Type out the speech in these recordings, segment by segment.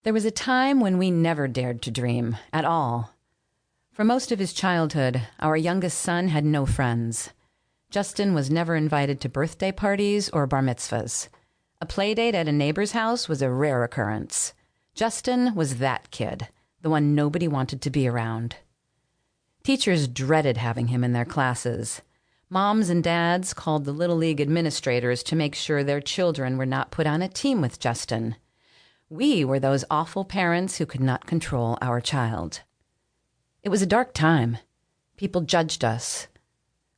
There was a time when we never dared to dream at all. For most of his childhood, our youngest son had no friends. Justin was never invited to birthday parties or bar mitzvahs. A play date at a neighbor's house was a rare occurrence. Justin was that kid, the one nobody wanted to be around. Teachers dreaded having him in their classes. Moms and dads called the Little League administrators to make sure their children were not put on a team with Justin. We were those awful parents who could not control our child. It was a dark time. People judged us.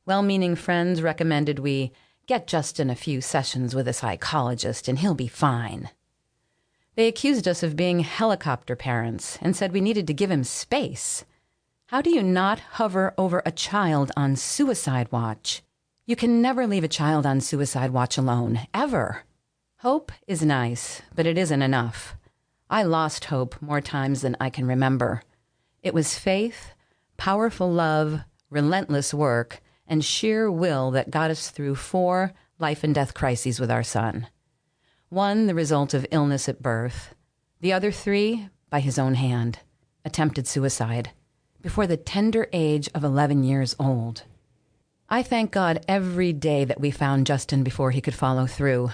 Well-meaning friends recommended we get Justin a few sessions with a psychologist and he'll be fine. They accused us of being helicopter parents and said we needed to give him space. How do you not hover over a child on suicide watch? You can never leave a child on suicide watch alone, ever. Hope is nice, but it isn't enough. I lost hope more times than I can remember. It was faith, powerful love, relentless work, and sheer will that got us through 4 life and death crises with our son. 1, the result of illness at birth. The other 3, by his own hand, attempted suicide, before the tender age of 11 years old. I thank God every day that we found Justin before he could follow through.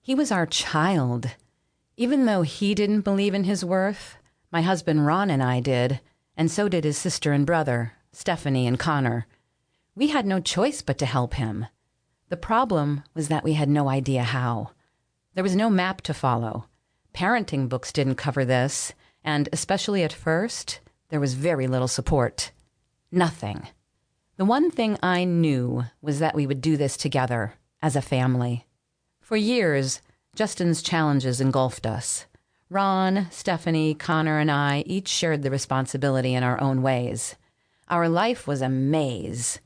He was our child. Even though he didn't believe in his worth, my husband Ron and I did, and so did his sister and brother, Stephanie and Connor. We had no choice but to help him. The problem was that we had no idea how. There was no map to follow. Parenting books didn't cover this, and especially at first, there was very little support. Nothing. The one thing I knew was that we would do this together, as a family. For years, Justin's challenges engulfed us. Ron, Stephanie, Connor, and I each shared the responsibility in our own ways. Our life was a maze.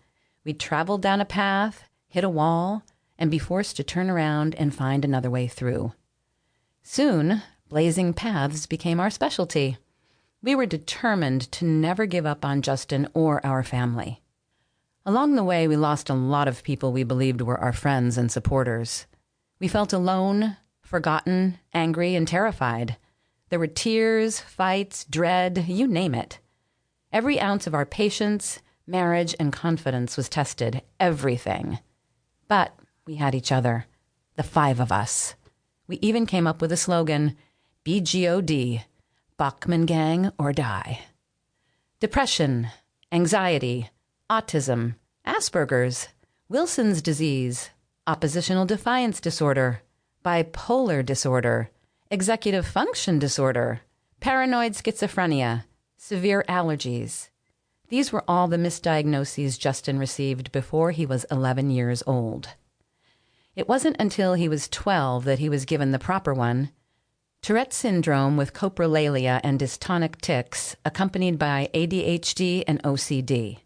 We'd travel down a path, hit a wall, and be forced to turn around and find another way through. Soon, blazing paths became our specialty. We were determined to never give up on Justin or our family. Along the way, we lost a lot of people we believed were our friends and supporters. We felt alone, forgotten, angry, and terrified. There were tears, fights, dread, you name it. Every ounce of our patience, marriage, and confidence was tested, everything. But we had each other, the 5 of us. We even came up with a slogan, BGOD, Bachman Gang or Die. Depression, anxiety, autism, Asperger's, Wilson's disease, oppositional defiance disorder, bipolar disorder, executive function disorder, paranoid schizophrenia, severe allergies. These were all the misdiagnoses Justin received before he was 11 years old. It wasn't until he was 12 that he was given the proper one, Tourette syndrome with coprolalia and dystonic tics, accompanied by ADHD and OCD.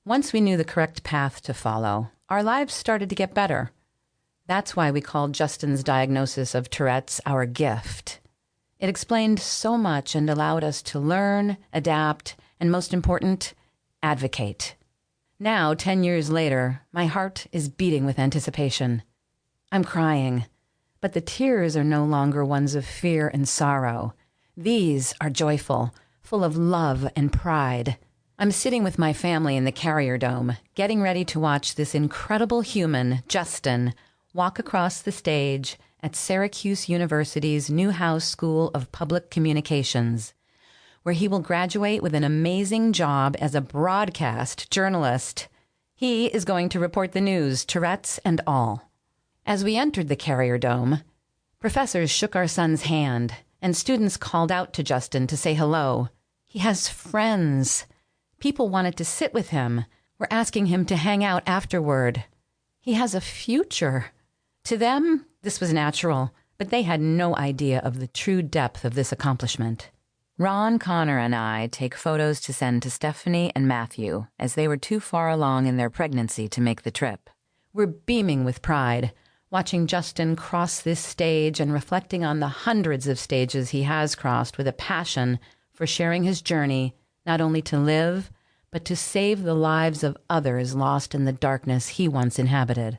Once we knew the correct path to follow, our lives started to get better. That's why we called Justin's diagnosis of Tourette's our gift. It explained so much and allowed us to learn, adapt, and most important, advocate. Now, 10 years later, my heart is beating with anticipation. I'm crying, but the tears are no longer ones of fear and sorrow. These are joyful, full of love and pride. I'm sitting with my family in the Carrier Dome, getting ready to watch this incredible human, Justin, walk across the stage at Syracuse University's Newhouse School of Public Communications, where he will graduate with an amazing job as a broadcast journalist. He is going to report the news, Tourette's and all. As we entered the Carrier Dome, professors shook our son's hand, and students called out to Justin to say hello. He has friends. People wanted to sit with him, were asking him to hang out afterward. He has a future. To them, this was natural, but they had no idea of the true depth of this accomplishment. Ron, Connor, and I take photos to send to Stephanie and Matthew, as they were too far along in their pregnancy to make the trip. We're beaming with pride, watching Justin cross this stage and reflecting on the hundreds of stages he has crossed with a passion for sharing his journey, not only to live, but to save the lives of others lost in the darkness he once inhabited.